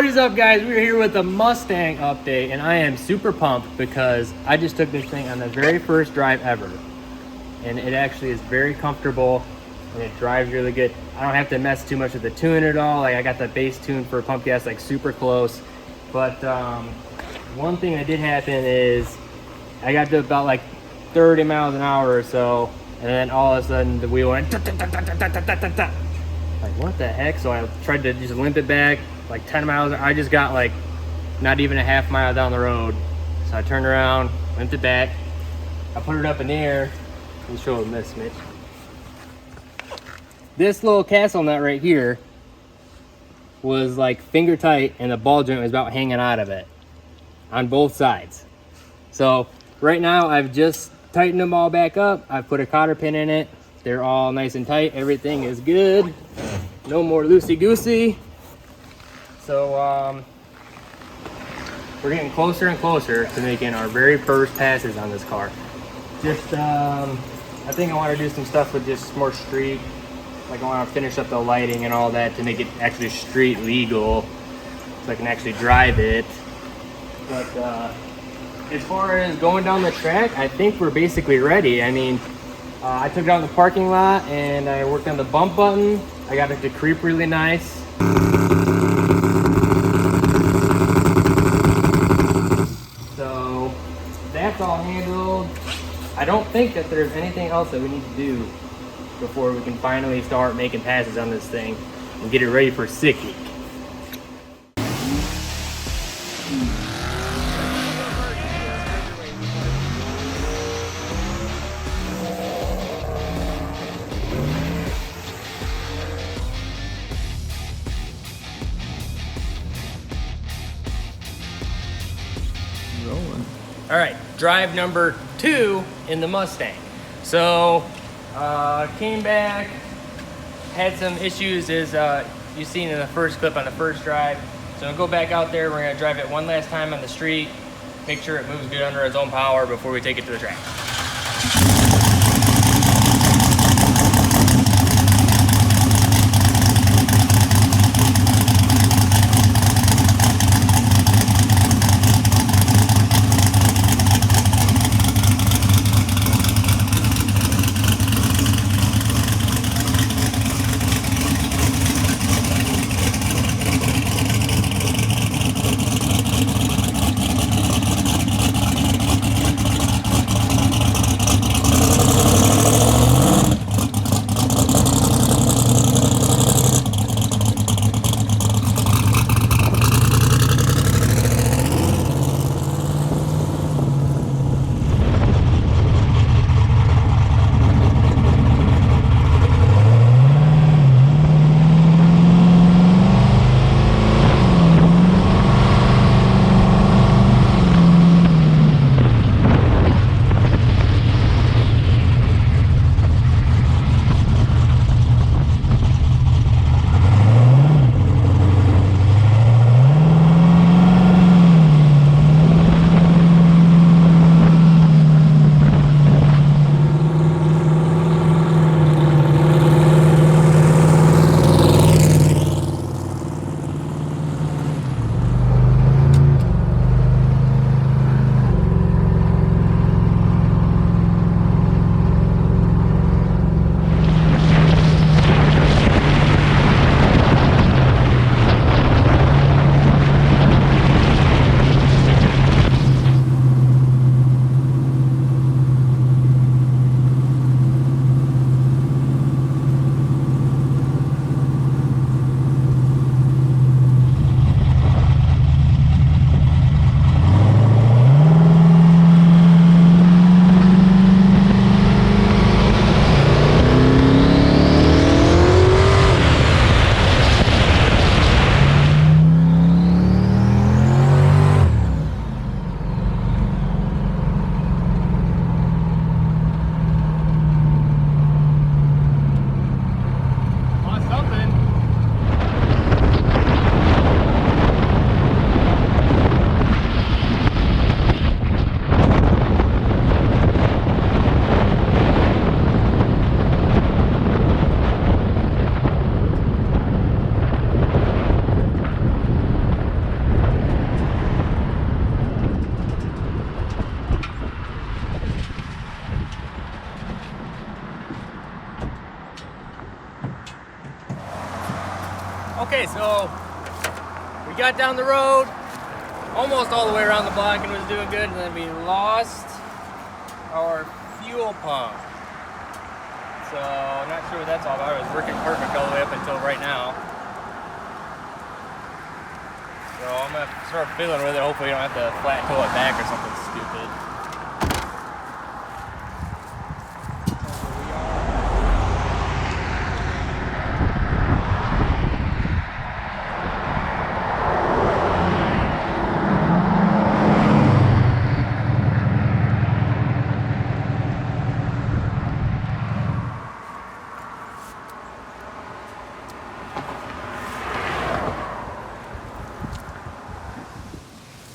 What is up, guys? We're here with the Mustang update, and I am super pumped because I just took this thing on the very first drive ever, and it actually is very comfortable and it drives really good. I don't have to mess too much with the tune at all. Like, I got the base tune for pump gas like super close, but one thing that did happen is I got to about like 30 miles an hour or so, and then all of a sudden the wheel went like, what the heck? So I tried to just limp it back like 10 miles. I just got like not even a half mile down the road. So I turned around, limped it back. I put it up in the air. Let me show them this, Mitch. This little castle nut right here was like finger tight, and the ball joint was about hanging out of it on both sides. So right now I've just tightened them all back up. I've put a cotter pin in it. They're all nice and tight. Everything is good. No more loosey-goosey. So we're getting closer and closer to making our very first passes on this car. Just I think I want to do some stuff with just more street. Like, I want to finish up the lighting and all that to make it actually street legal, so I can actually drive it. But as far as going down the track, I think we're basically ready. I mean, I took it out in the parking lot and I worked on the bump button. I got it to creep really nice. So that's all handled. I don't think that there's anything else that we need to do before we can finally start making passes on this thing and get it ready for Sick Week. Rolling. All right, drive number 2 in the Mustang. So came back, had some issues as you've seen in the first clip on the first drive. So I'm gonna go back out there. We're gonna drive it one last time on the street, make sure it moves good under its own power before we take it to the track. Okay, so we got down the road, almost all the way around the block, and was doing good, and then we lost our fuel pump. So I'm not sure what that's all about. It was working perfect all the way up until right now. So I'm gonna start fiddling with it. Hopefully you don't have to flat tow it back or something stupid.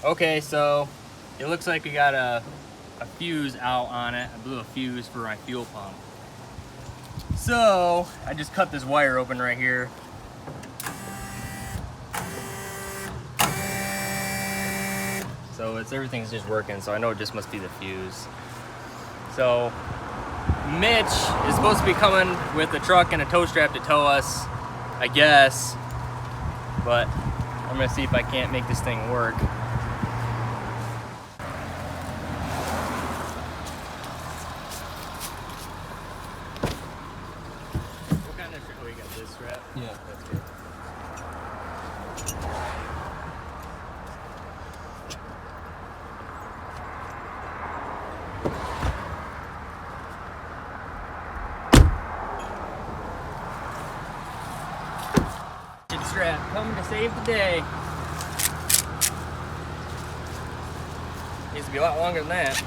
Okay, so it looks like we got a fuse out on it. I blew a fuse for my fuel pump. So I just cut this wire open right here. So everything's just working, so I know it just must be the fuse. So Mitch is supposed to be coming with a truck and a tow strap to tow us, I guess. But I'm gonna see if I can't make this thing work. Yeah. That's good. Strap coming to save the day. Needs to be a lot longer than that.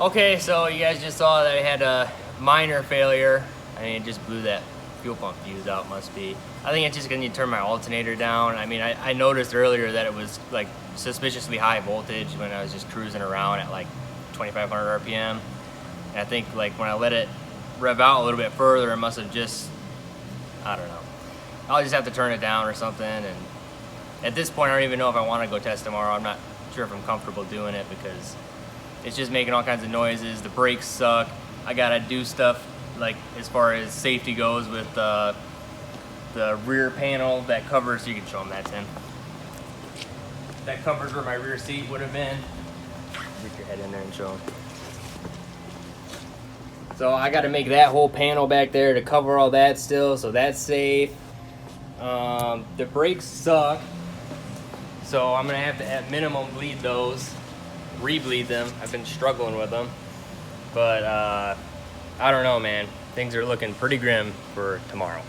Okay, so you guys just saw that I had a minor failure. I mean, it just blew that fuel pump fuse out, must be. I think it's just gonna need to turn my alternator down. I mean, I noticed earlier that it was like suspiciously high voltage when I was just cruising around at like 2,500 RPM. And I think like when I let it rev out a little bit further, it must have just, I don't know. I'll just have to turn it down or something. And at this point, I don't even know if I wanna go test tomorrow. I'm not sure if I'm comfortable doing it because it's just making all kinds of noises. The brakes suck. I gotta do stuff like as far as safety goes with the rear panel that covers. You can show them that, Tim. That covers where my rear seat would have been. Get your head in there and show them. So I gotta make that whole panel back there to cover all that still, so that's safe. The brakes suck, so I'm gonna have to at minimum bleed those. Re-bleed them. I've been struggling with them, but I don't know, man. Things are looking pretty grim for tomorrow.